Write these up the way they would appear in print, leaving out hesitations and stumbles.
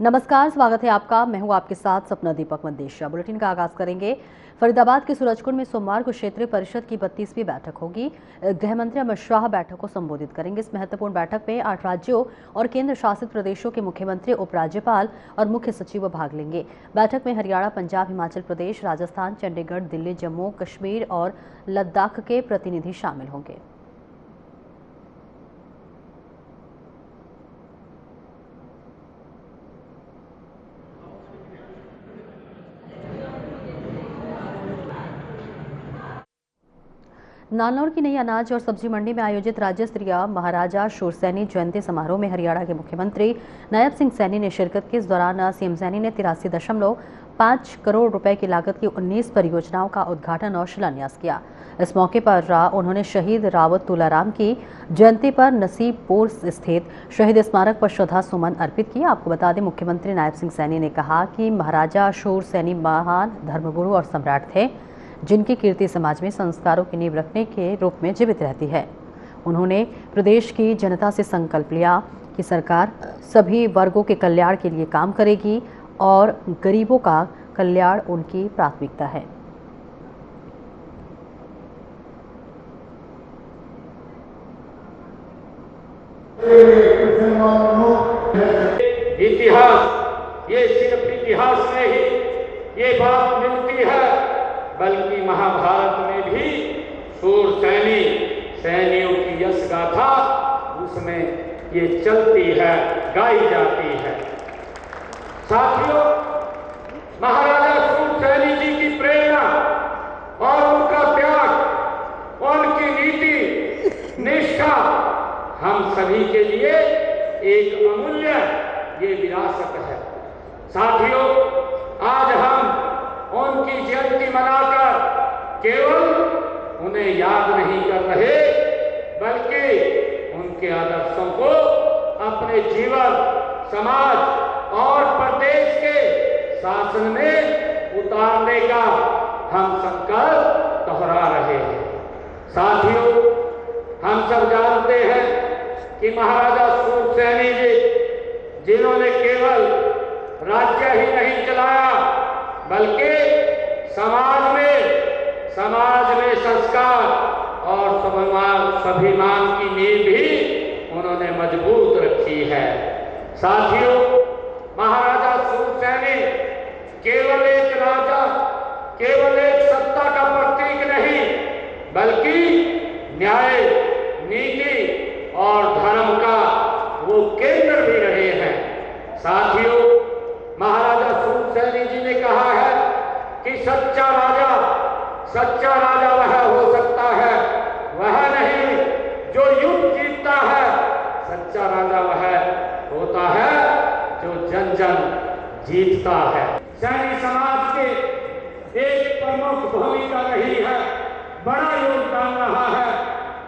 नमस्कार, स्वागत है आपका। मैं हूं आपके साथ सपना दीपक मंदेशा। बुलेटिन का आगाज करेंगे। फरीदाबाद के सूरजकुंड में सोमवार को क्षेत्रीय परिषद की 32वीं बैठक होगी। गृह मंत्री अमित शाह बैठक को संबोधित करेंगे। इस महत्वपूर्ण बैठक में 8 राज्यों और केंद्र शासित प्रदेशों के मुख्यमंत्री, उपराज्यपाल और मुख्य सचिव भाग लेंगे। बैठक में हरियाणा, पंजाब, हिमाचल प्रदेश, राजस्थान, चंडीगढ़, दिल्ली, जम्मू कश्मीर और लद्दाख के प्रतिनिधि शामिल होंगे। नालनौर की नई अनाज और सब्जी मंडी में आयोजित राज्य स्तरीय महाराजा शूरसैनी जयंती समारोह में हरियाणा के मुख्यमंत्री नायब सिंह सैनी ने शिरकत की। इस दौरान सीएम सैनी ने 83.5 करोड़ रुपए की लागत की 19 परियोजनाओं का उद्घाटन और शिलान्यास किया। इस मौके पर उन्होंने शहीद रावत तुलाराम की जयंती पर नसीबपुर स्थित शहीद स्मारक पर श्रद्धा सुमन अर्पित किए। आपको बता दें, मुख्यमंत्री नायब सिंह सैनी ने कहा कि महाराजा शूरसैनी महान धर्मगुरु और सम्राट थे, जिनकी कीर्ति समाज में संस्कारों की नींव रखने के रूप में जीवित रहती है। उन्होंने प्रदेश की जनता से संकल्प लिया कि सरकार सभी वर्गों के कल्याण के लिए काम करेगी और गरीबों का कल्याण उनकी प्राथमिकता है। इतिहास, ये सिर्फ इतिहास में ही ये बात मिलती है, बल्कि महाभारत में भी शूरसैनी सैनियों की यश गाथा उसमें ये चलती है, गाई जाती है। साथियों, महाराजा शूरसैनी जी की प्रेरणा और उनका त्याग, उनकी नीति निष्ठा हम सभी के लिए एक अमूल्य ये विरासत है। साथियों, आज हम उनकी जयंती मनाकर केवल उन्हें याद नहीं कर रहे, बल्कि उनके आदर्शों को अपने जीवन, समाज और प्रदेश के शासन में उतारने का हम संकल्प दोहरा रहे हैं। साथियों, हम सब जानते हैं कि महाराजा शूरसैनी जी, जिन्होंने केवल राज्य ही नहीं चलाया, बल्कि समाज में संस्कार और स्वाभिमान की नींव भी उन्होंने मजबूत रखी है। साथियों, महाराजा शूरसैनी केवल एक राजा, केवल एक सत्ता का प्रतीक नहीं, बल्कि न्याय, नीति और धर्म का वो केंद्र भी रहे हैं। साथियों, महाराजा शूरसैनी जी ने कहा है कि सच्चा राजा वह हो सकता है, वह नहीं जो युद्ध जीतता है। सच्चा राजा वह होता है जो जन जन जीतता है। सैनी समाज के एक प्रमुख भूमिका रही है, बड़ा योगदान रहा है।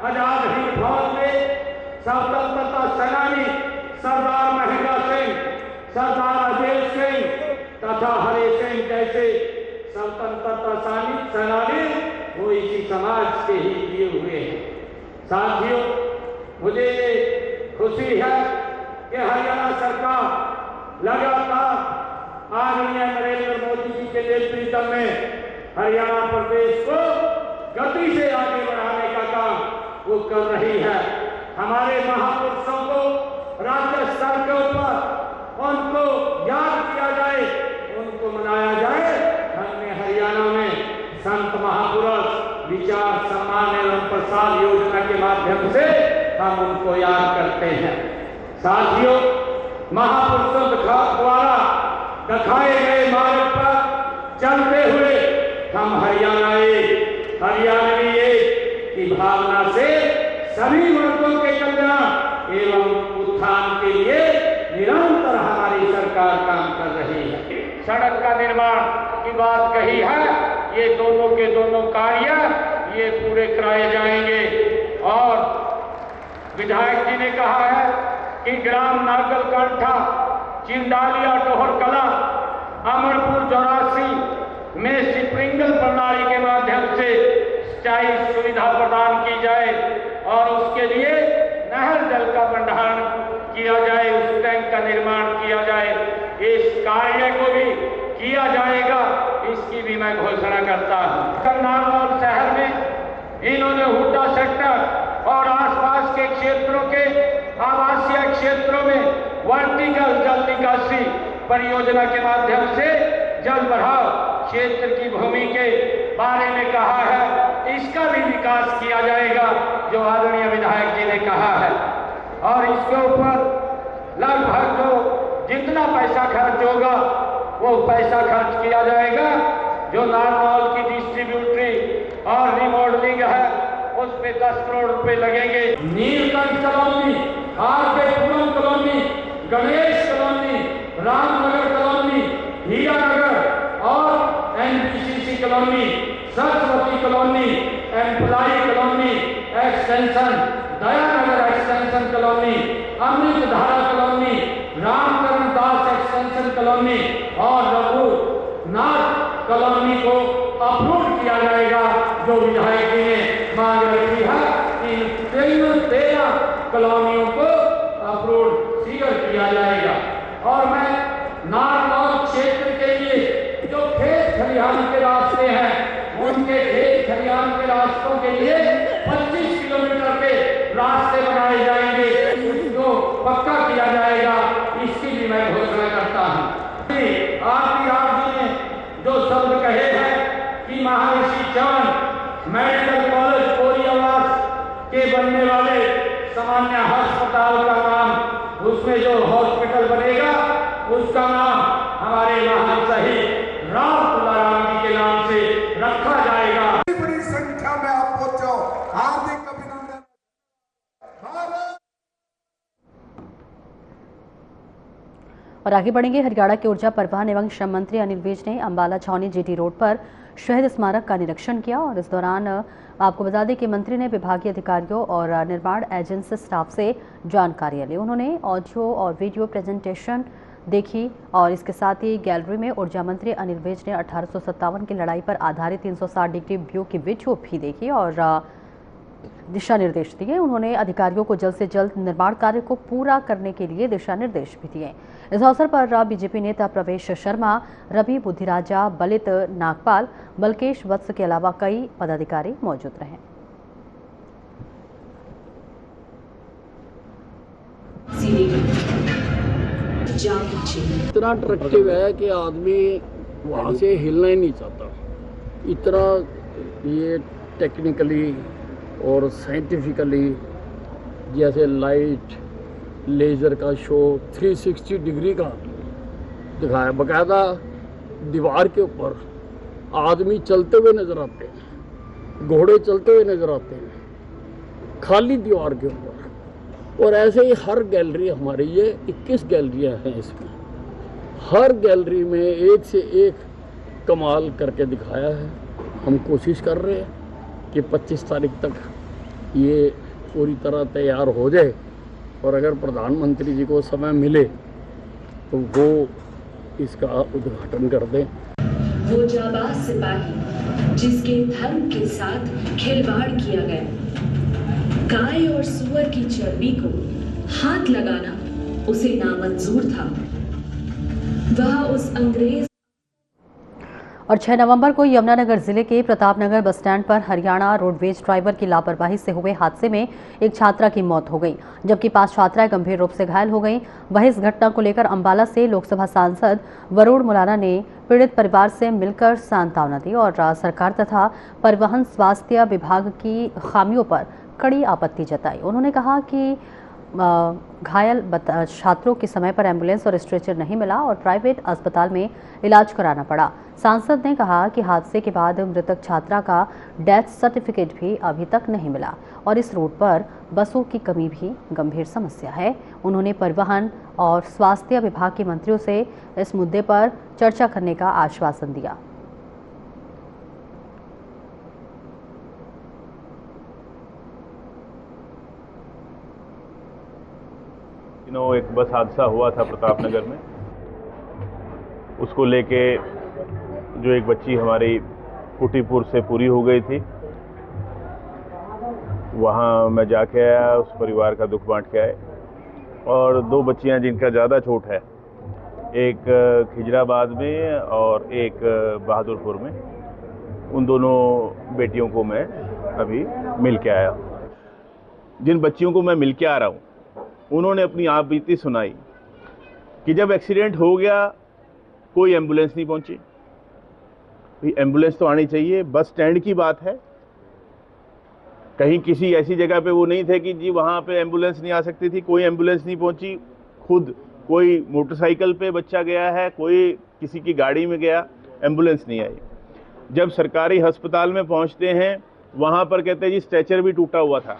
आजाद हिंद फौज में स्वतंत्रता सेनानी सरदार महेंद्र सिंह, सरदार अजय सिंह तथा हरि सिंह जैसे स्वतंत्रता सेनानी वो इसी समाज के ही दिए हुए हैं। साथियों, मुझे खुशी है कि हरियाणा सरकार लगातार आदरणीय नरेंद्र मोदी जी के नेतृत्व में हरियाणा प्रदेश को गति से आगे बढ़ाने का काम वो कर रही है। हमारे महापुरुषों को राज्य स्तर के ऊपर उनको याद किया जाए, उनको मनाया जाए। हमने हरियाणा में संत महापुरुष विचार, सम्मान एवं प्रसाद योजना के माध्यम से हम उनको याद करते हैं। साथियों, महापुरुषों द्वारा दिखाए गए मार्ग पर चलते हुए हम हरियाणवी एक की भावना से सभी वर्गों के कल्याण एवं उत्थान के लिए निरंतर हमारी सरकार काम कर रही है। सड़क का निर्माण की बात कही है, ये दोनों के दोनों कार्य ये पूरे कराए जाएंगे। और विधायक जी ने कहा है कि ग्राम नागलकांठा, चिंदालिया, डोहर कला, अमरपुर 84 में स्प्रिंकल प्रणाली के माध्यम से सिंचाई सुविधा प्रदान की जाए और उसके लिए नहर जल का भंडारण किया जाए, उस टैंक का निर्माण किया जाए। कार्य को भी किया जाएगा, इसकी भी मैं घोषणा करता हूँ। नारनौल शहर में इन्होंने हुड्डा सेक्टर और आसपास के क्षेत्रों के आवासीय क्षेत्रों में वर्टिकल जल निकासी परियोजना के माध्यम से जल बढ़ाव क्षेत्र की भूमि के बारे में कहा है, इसका भी विकास किया जाएगा जो आदरणीय विधायक जी ने कहा है। और इसके ऊपर लगभग जो जितना पैसा खर्च होगा वो पैसा खर्च किया जाएगा। जो नारनौल की डिस्ट्रीब्यूटरी और रिमॉडलिंग है उस पे 10 करोड़ रुपए लगेंगे। Neelkanth colony, RK Puram colony, Ganesh colony, Ramnagar colony, Hiranagar और NBCC colony, Saraswati colony, employee colony extension, Dayanagar extension colony, Amritdhara colony, Ramkaran Das extension colony और रघुनाथ कॉलोनी को अप्रूव किया जाएगा। जो विधायक जी ने मांग रखी है इन 13 कॉलोनियों को अप्रूव शीघ्र किया जाएगा। और मैं नारनौल क्षेत्र के लिए जो खेत खलिहान के रास्ते हैं उनके खेत खलिहान के रास्तों के लिए 25 किलोमीटर के रास्ते बनाए जाएंगे, उसको पक्का किया जाएगा, इसकी भी मैं घोषणा करता हूँ। आप जी ने जो शब्द कहे हैं कि महर्षि चवन मेडिकल कॉलेज कोरियावास के बनने वाले सामान्य अस्पताल का नाम, उसमें जो हॉस्पिटल बनेगा उसका नाम हमारे महान शहीद राम तुलाराम जी के नाम से रखा जाएगा। बड़ी संख्या में आप पहुंचो, हार्दिक अभिनंदन। और आगे बढ़ेंगे। हरियाणा के ऊर्जा परिवहन एवं श्रम मंत्री अनिल विज ने अंबाला छावनी जीटी रोड पर शहीद स्मारक का निरीक्षण किया और इस दौरान आपको बता दें कि मंत्री ने विभागीय अधिकारियों और निर्माण एजेंसी स्टाफ से जानकारी ली। उन्होंने ऑडियो और वीडियो प्रेजेंटेशन देखी और इसके साथ ही गैलरी में ऊर्जा मंत्री अनिल विज ने 1857 की लड़ाई पर आधारित 360 डिग्री व्यू की वीडियो भी देखी और दिशा निर्देश दिए। उन्होंने अधिकारियों को जल्द से जल्द निर्माण कार्य को पूरा करने के लिए दिशा निर्देश भी दिए। इस अवसर पर बीजेपी नेता प्रवेश शर्मा, रवि बुद्धिराजा, बलित नागपाल, बलकेश वत्स के अलावा कई पदाधिकारी मौजूद रहे। इतना अट्रैक्टिव है कि आदमी वहाँ से हिलना ही नहीं चाहता। इतना ये टेक्निकली और साइंटिफिकली, जैसे लाइट लेज़र का शो 360 डिग्री का दिखाया, बाकायदा दीवार के ऊपर आदमी चलते हुए नज़र आते हैं, घोड़े चलते हुए नज़र आते हैं, खाली दीवार के ऊपर। और ऐसे ही हर गैलरी हमारी, ये 21 गैलरियाँ हैं, इसमें हर गैलरी में एक से एक कमाल करके दिखाया है। हम कोशिश कर रहे हैं कि 25 तारीख तक ये पूरी तरह तैयार हो जाए और अगर प्रधानमंत्री जी को समय मिले तो वो इसका उद्घाटन कर दें। वो जाबाज सिपाही जिसके धर्म के साथ खिलवाड़ किया गया, गाय और सुअर की चर्बी को हाथ लगाना उसे नामंजूर था। वह उस अंग्रेज। और 6 नवंबर को यमुनानगर जिले के प्रतापनगर बस स्टैंड पर हरियाणा रोडवेज ड्राइवर की लापरवाही से हुए हादसे में एक छात्रा की मौत हो गई, जबकि 5 छात्राएं गंभीर रूप से घायल हो गईं। वहीं इस घटना को लेकर अंबाला से लोकसभा सांसद वरुण मुलाना ने पीड़ित परिवार से मिलकर सांत्वना दी और सरकार तथा परिवहन स्वास्थ्य विभाग की खामियों पर कड़ी आपत्ति जताई। उन्होंने कहा कि घायल छात्रों के समय पर एम्बुलेंस और स्ट्रेचर नहीं मिला और प्राइवेट अस्पताल में इलाज कराना पड़ा। सांसद ने कहा कि हादसे के बाद मृतक छात्रा का डेथ सर्टिफिकेट भी अभी तक नहीं मिला और इस रूट पर बसों की कमी भी गंभीर समस्या है। उन्होंने परिवहन और स्वास्थ्य विभाग के मंत्रियों से इस मुद्दे पर चर्चा करने का आश्वासन दिया। एक बस हादसा हुआ था प्रतापनगर में, उसको लेके जो एक बच्ची हमारी कुटीपुर से पूरी हो गई थी, वहाँ मैं जाके आया, उस परिवार का दुख बांट के आए। और 2 बच्चियाँ जिनका ज़्यादा चोट है, एक खिजराबाद में और एक बहादुरपुर में। उन दोनों बेटियों को मैं अभी मिल के आया। जिन बच्चियों को मैं मिल के आ रहा हूँ उन्होंने अपनी आप बीती सुनाई कि जब एक्सीडेंट हो गया कोई एम्बुलेंस नहीं पहुंची। एम्बुलेंस तो आनी चाहिए, बस स्टैंड की बात है, कहीं किसी ऐसी जगह पे वो नहीं थे कि जी वहां पे एम्बुलेंस नहीं आ सकती थी। कोई एम्बुलेंस नहीं पहुंची। खुद कोई मोटरसाइकिल पे बच्चा गया है, कोई किसी की गाड़ी में गया, एम्बुलेंस नहीं आई। जब सरकारी अस्पताल में पहुंचते हैं वहां पर कहते हैं जी स्ट्रेचर भी टूटा हुआ था।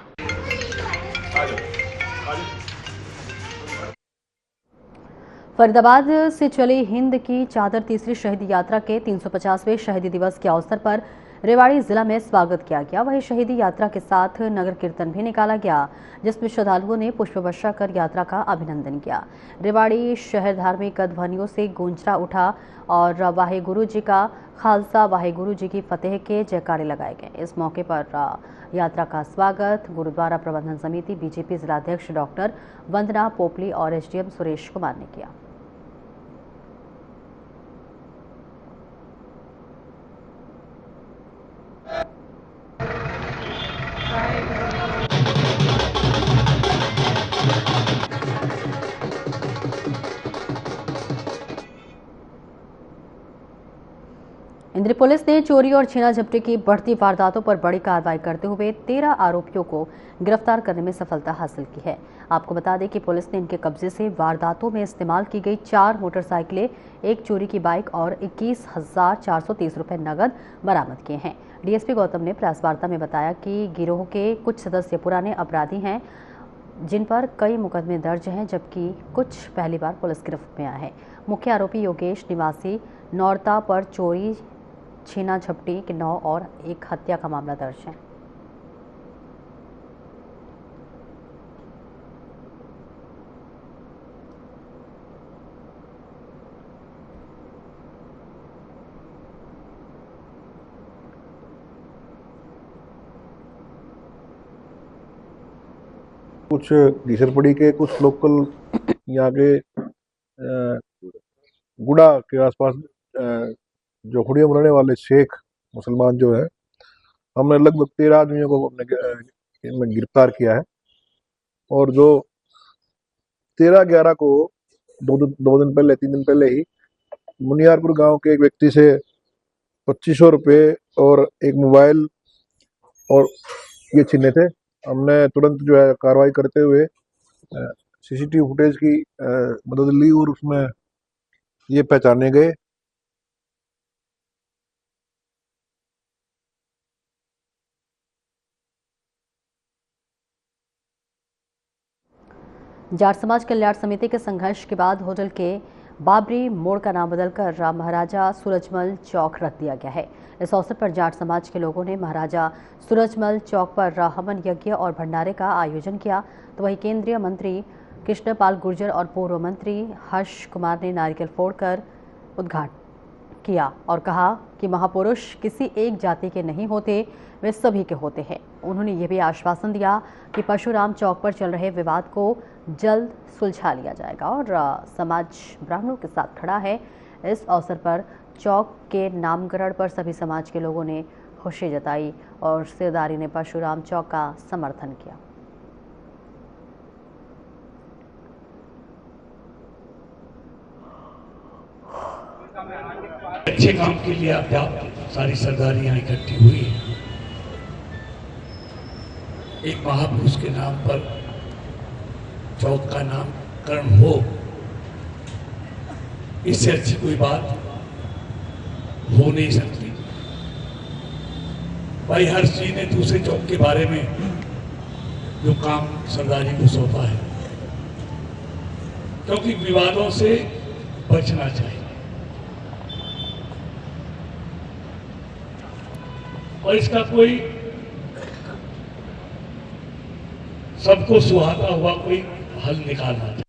फरीदाबाद से चली हिंद की चादर तीसरी शहीदी यात्रा के 350वें शहीदी दिवस के अवसर पर रेवाड़ी जिला में स्वागत किया गया। वहीं शहीदी यात्रा के साथ नगर कीर्तन भी निकाला गया, जिसमें श्रद्धालुओं ने पुष्प वर्षा कर यात्रा का अभिनंदन किया। रेवाड़ी शहर धार्मिक ध्वनियों से गूंजता उठा और वाहेगुरु जी का खालसा वाहेगुरु जी की फतेह के जयकारे लगाए गए। इस मौके पर यात्रा का स्वागत गुरुद्वारा प्रबंधन समिति बीजेपी जिलाध्यक्ष डॉक्टर वंदना पोपली और एसडीएम सुरेश कुमार ने किया। इंद्री पुलिस ने चोरी और छीना झपटी की बढ़ती वारदातों पर बड़ी कार्रवाई करते हुए 13 आरोपियों को गिरफ्तार करने में सफलता हासिल की है। आपको बता दें कि पुलिस ने इनके कब्जे से वारदातों में इस्तेमाल की गई 4 मोटरसाइकिलें, 1 चोरी की बाइक और 21,430 रुपए नगद बरामद किए हैं। डीएसपी गौतम ने प्रेस वार्ता में बताया कि गिरोह के कुछ सदस्य पुराने अपराधी हैं, जिन पर कई मुकदमे दर्ज हैं, जबकि कुछ पहली बार पुलिस गिरफ्त में आए हैं। मुख्य आरोपी योगेश निवासी नौरता पर चोरी, छीना झपटी के 9 और एक हत्या का मामला दर्ज है। कुछ घीसरपड़ी के कुछ लोकल यहाँ के गुड़ा के आसपास जो हुडिया बनाने वाले शेख मुसलमान जो है, हमने लगभग 13 आदमियों को इनमें गिरफ्तार किया है। और जो 13/11 को 2 दिन पहले 3 दिन पहले ही मुनियारपुर गांव के एक व्यक्ति से 2500 रुपये और एक मोबाइल और ये छीने थे। हमने तुरंत जो है कार्रवाई करते हुए सीसीटीवी फुटेज की मदद ली और उसमें ये पहचाने गए। जाट समाज कल्याण समिति के संघर्ष के बाद होटल के बाबरी मोड़ का नाम बदलकर महाराजा सूरजमल चौक रख दिया गया है। इस अवसर पर जाट समाज के लोगों ने महाराजा सूरजमल चौक पर हवन यज्ञ और भंडारे का आयोजन किया। तो वहीं केंद्रीय मंत्री कृष्णपाल गुर्जर और पूर्व मंत्री हर्ष कुमार ने नारियल फोड़कर उद्घाटन किया और कहा कि महापुरुष किसी एक जाति के नहीं होते, वे सभी के होते हैं। उन्होंने ये भी आश्वासन दिया कि परशुराम चौक पर चल रहे विवाद को जल्द सुलझा लिया जाएगा और समाज ब्राह्मणों के साथ खड़ा है। इस अवसर पर चौक के नामकरण पर सभी समाज के लोगों ने खुशी जताई और सेवादारी ने परशुराम चौक का समर्थन किया। अच्छे काम के लिए अध्यात्म सारी सरदारी यहाँ इकट्ठी हुई है। एक महापुरुष के नाम पर चौक का नामकरण हो, इससे अच्छी कोई बात हो नहीं सकती। भाई हर्ष जी ने दूसरे चौक के बारे में जो काम सरदारी को सौंपा है, क्योंकि विवादों से बचना चाहिए और इसका कोई सबको सुहाता हुआ कोई हल निकालना चाहिए।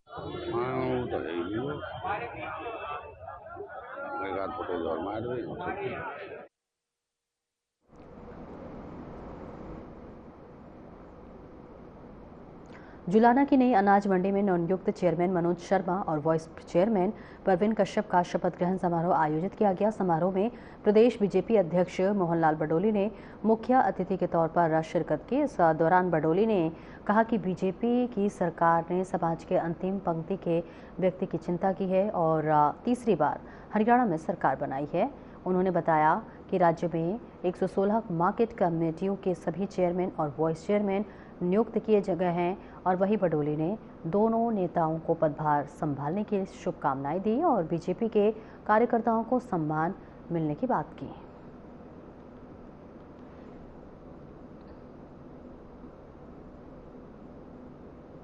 जुलाना की नई अनाज मंडी में नवनियुक्त चेयरमैन मनोज शर्मा और वाइस चेयरमैन परवीन कश्यप का शपथ ग्रहण समारोह आयोजित किया गया। समारोह में प्रदेश बीजेपी अध्यक्ष मोहनलाल बडोली ने मुख्य अतिथि के तौर पर शिरकत की। इस दौरान बडोली ने कहा कि बीजेपी की सरकार ने समाज के अंतिम पंक्ति के व्यक्ति की चिंता की है और तीसरी बार हरियाणा में सरकार बनाई है। उन्होंने बताया कि राज्य में 116 मार्केट कमेटियों के सभी चेयरमैन और वाइस चेयरमैन नियुक्त किए गए हैं और वही बडोली ने दोनों नेताओं को पदभार संभालने की शुभकामनाएं दी और बीजेपी के कार्यकर्ताओं को सम्मान मिलने की बात की।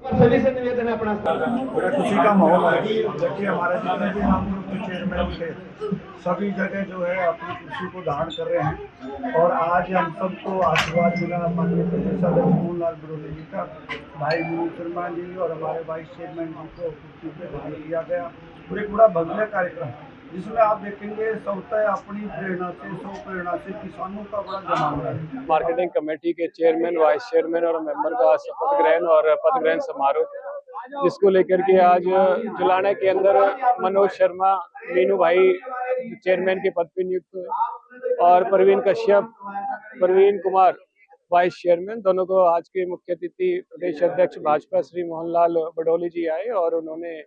सभी से निवेदन है अपना बड़ा खुशी का माहौल है। देखिए हमारे जितने भी हम चेयरमैन थे सभी जगह जो है अपनी खुशी को धारण कर रहे हैं और आज हम सबको आशीर्वाद मिला माननीय प्रदेश अध्यक्ष मोहनलाल बडोली जी का, भाई मनोज शर्मा जी और हमारे वाइस चेयरमैन जी को खुशी पे धारण किया गया और एक बड़ा भव्य कार्यक्रम जिसमें आप देखेंगे सबसे अपनी प्रेरणा से किसानों का बड़ा जमावड़ा है। मार्केटिंग कमेटी के चेयरमैन, वाइस चेयरमैन और मेंबर का शपथ ग्रहण और पद ग्रहण समारोह, जिसको लेकर के आज जुलाना के अंदर मनोज शर्मा मीनू भाई चेयरमैन के पद पर नियुक्त हुए और परवीन कश्यप, परवीन कुमार वाइस चेयरमैन, दोनों को आज के मुख्य अतिथि प्रदेश अध्यक्ष भाजपा श्री मोहनलाल बडोली जी आए और उन्होंने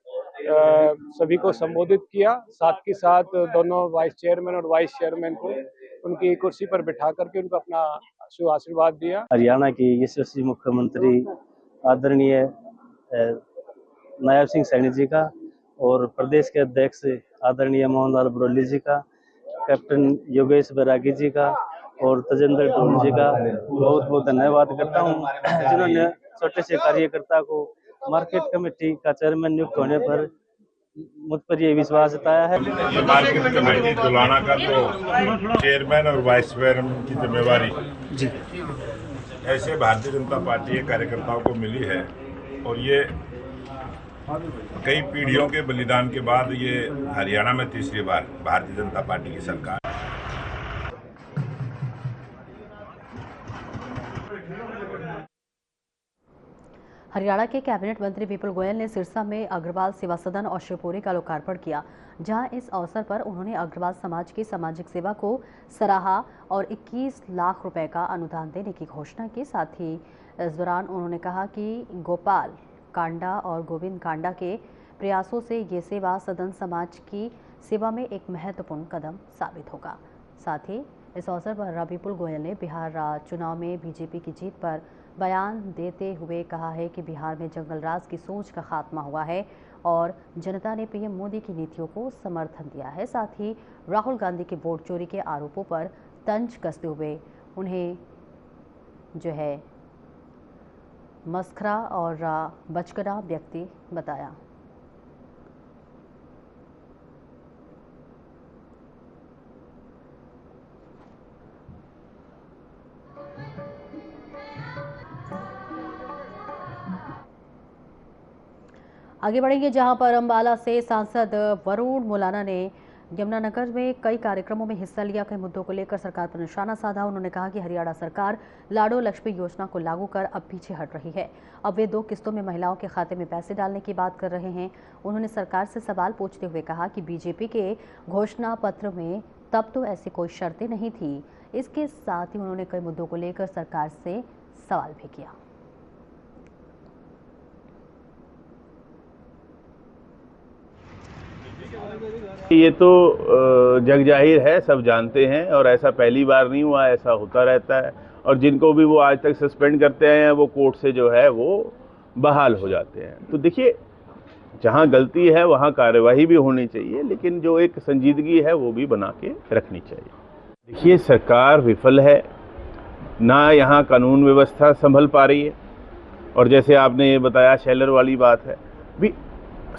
सभी को संबोधित किया। साथ के साथ दोनों वाइस चेयरमैन और वाइस चेयरमैन को उनकी कुर्सी पर बिठा करके उनको अपना शुभ आशीर्वाद दिया। हरियाणा की यशस्वी मुख्यमंत्री आदरणीय नायब सिंह सैनी जी का और प्रदेश के अध्यक्ष आदरणीय मोहनलाल बडोली जी का, कैप्टन योगेश बैरागी जी का और तजेंद्र टोन जी का बहुत बहुत धन्यवाद करता हूँ, जिन्होंने छोटे से कार्यकर्ता को मार्केट कमेटी का चेयरमैन नियुक्त होने पर मुझ पर ये विश्वास जताया है। ये मार्केट कमेटी जुलाना का तो चेयरमैन और वाइस चेयरमैन की जिम्मेवारी जी ऐसे भारतीय जनता पार्टी के कार्यकर्ताओं को मिली है और ये कई पीढ़ियों के बलिदान के बाद ये हरियाणा में तीसरी बार भारतीय जनता पार्टी की सरकार। हरियाणा के कैबिनेट मंत्री विपुल गोयल ने सिरसा में अग्रवाल सेवा सदन और शिवपुरी का लोकार्पण किया, जहां इस अवसर पर उन्होंने अग्रवाल समाज की सामाजिक सेवा को सराहा और 21 लाख रुपए का अनुदान देने की घोषणा की। साथ ही इस दौरान उन्होंने कहा कि गोपाल कांडा और गोविंद कांडा के प्रयासों से ये सेवा सदन समाज की सेवा में एक महत्वपूर्ण कदम साबित होगा। साथ ही इस अवसर पर विपुल गोयल ने बिहार चुनाव में बीजेपी की जीत पर बयान देते हुए कहा है कि बिहार में जंगल राज की सोच का खात्मा हुआ है और जनता ने पीएम मोदी की नीतियों को समर्थन दिया है। साथ ही राहुल गांधी के वोट चोरी के आरोपों पर तंज कसते हुए उन्हें जो है मस्खरा और बचकना व्यक्ति बताया। आगे बढ़ेंगे, जहां पर अंबाला से सांसद वरुण मुलाना ने यमुनानगर में कई कार्यक्रमों में हिस्सा लिया। कई मुद्दों को लेकर सरकार पर निशाना साधा। उन्होंने कहा कि हरियाणा सरकार लाडो लक्ष्मी योजना को लागू कर अब पीछे हट रही है। अब वे 2 किस्तों में महिलाओं के खाते में पैसे डालने की बात कर रहे हैं। उन्होंने सरकार से सवाल पूछते हुए कहा कि बीजेपी के घोषणा पत्र में तब तो ऐसी कोई शर्तें नहीं थी। इसके साथ ही उन्होंने कई मुद्दों को लेकर सरकार से सवाल भी किया। ये तो जग जाहिर है, सब जानते हैं और ऐसा पहली बार नहीं हुआ, ऐसा होता रहता है और जिनको भी वो आज तक सस्पेंड करते हैं वो कोर्ट से जो है वो बहाल हो जाते हैं। तो देखिए, जहां गलती है वहां कार्यवाही भी होनी चाहिए, लेकिन जो एक संजीदगी है वो भी बना के रखनी चाहिए। देखिए, सरकार विफल है, ना यहाँ कानून व्यवस्था संभल पा रही है और जैसे आपने ये बताया शेलर वाली बात है, भी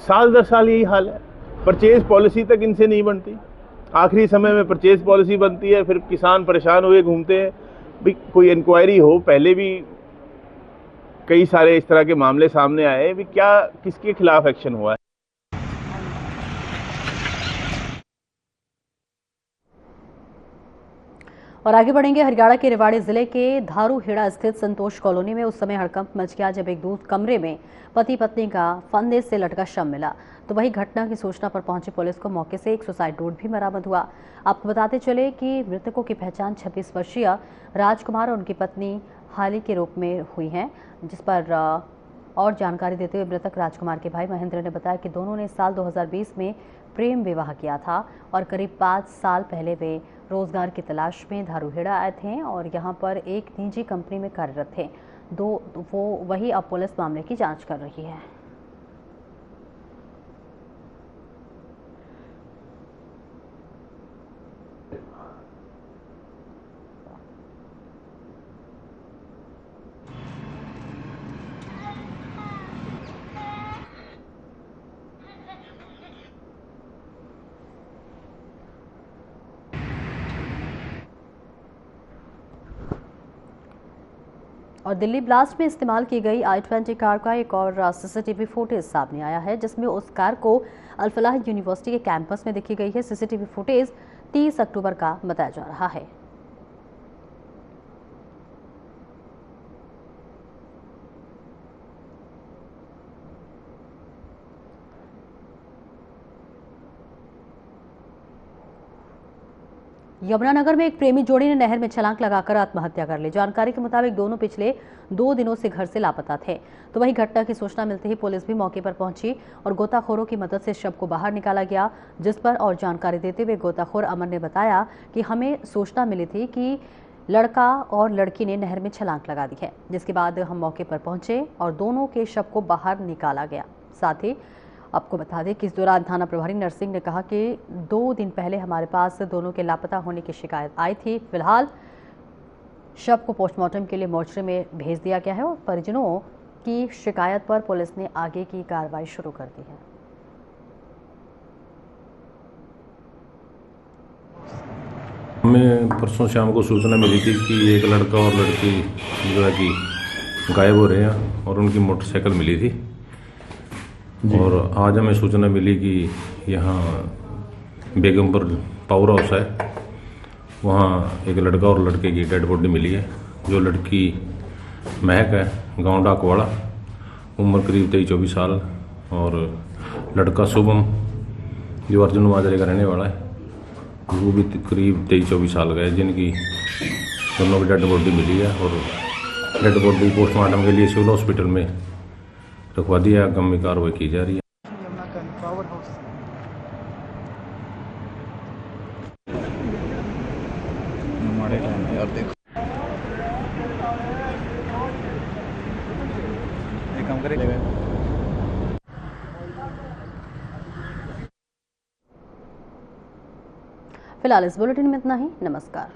साल दर साल यही हाल है। परचेज पॉलिसी तक इनसे नहीं बनती, आखिरी समय में परचेज पॉलिसी बनती है, फिर किसान परेशान हुए घूमते हैं। भी कोई इंक्वायरी हो, पहले भी कई सारे इस तरह के मामले सामने आए, भी क्या किसके खिलाफ एक्शन हुआ है। और आगे बढ़ेंगे हरियाणा के रेवाड़ी जिले के धारूहेड़ा स्थित संतोष कॉलोनी में उस समय हड़कंप मच गया जब एक दूर कमरे में पति पत्नी का फंदे से लटका शव मिला। तो वही घटना की सूचना पर पहुंची पुलिस को मौके से एक सुसाइड नोट भी बरामद हुआ। आपको बताते चले कि मृतकों की पहचान 26 वर्षीय राजकुमार और उनकी पत्नी हाली के रूप में हुई है, जिस पर और जानकारी देते हुए मृतक राजकुमार के भाई महेंद्र ने बताया कि दोनों ने साल 2020 में प्रेम विवाह किया था और करीब 5 साल पहले वे रोजगार की तलाश में धारूहेड़ा आए थे और यहां पर एक निजी कंपनी में कार्यरत थे। वही अब पुलिस मामले की जांच कर रही है। और दिल्ली ब्लास्ट में इस्तेमाल की गई i-20 कार का एक और सीसीटीवी फुटेज सामने आया है, जिसमें उस कार को अल-फलाह यूनिवर्सिटी के कैंपस में देखी गई है। सीसीटीवी फुटेज 30 अक्टूबर का बताया जा रहा है। यमुनानगर में एक प्रेमी जोड़ी ने नहर में छलांग लगाकर आत्महत्या कर ली। जानकारी के मुताबिक दोनों पिछले 2 दिनों से घर से लापता थे। तो वही घटना की सूचना मिलते ही पुलिस भी मौके पर पहुंची और गोताखोरों की मदद से शव को बाहर निकाला गया, जिस पर और जानकारी देते हुए गोताखोर अमन ने बताया कि हमें सूचना मिली थी कि लड़का और लड़की ने नहर में छलांग लगा दी है, जिसके बाद हम मौके पर पहुंचे और दोनों के शव को बाहर निकाला गया। साथ ही आपको बता दें कि इस दौरान थाना प्रभारी नरसिंह ने कहा कि 2 दिन पहले हमारे पास दोनों के लापता होने की शिकायत आई थी। फिलहाल शव को पोस्टमार्टम के लिए मोर्चरी में भेज दिया गया है और परिजनों की शिकायत पर पुलिस ने आगे की कार्रवाई शुरू कर दी है। हमें परसों शाम को सूचना मिली थी कि एक लड़का और लड़की जो है कि गायब हो रहे हैं और उनकी मोटरसाइकिल मिली थी। और आज हमें सूचना मिली कि यहाँ बेगमपुर पावर हाउस है, वहाँ एक लड़का और लड़के की डेड बॉडी मिली है। जो लड़की महक है, गांव डाकवाड़ा, उम्र करीब 23-24 साल, और लड़का शुभम जो अर्जुन माजरे का रहने वाला है, वो भी करीब 23-24 साल का है, जिनकी दोनों की डेड बॉडी मिली है। और डेड बॉडी पोस्टमार्टम के लिए सिविल हॉस्पिटल में रखवा दिया। आगामी कार्रवाई की जा रही है। फिलहाल इस बुलेटिन में इतना ही। नमस्कार।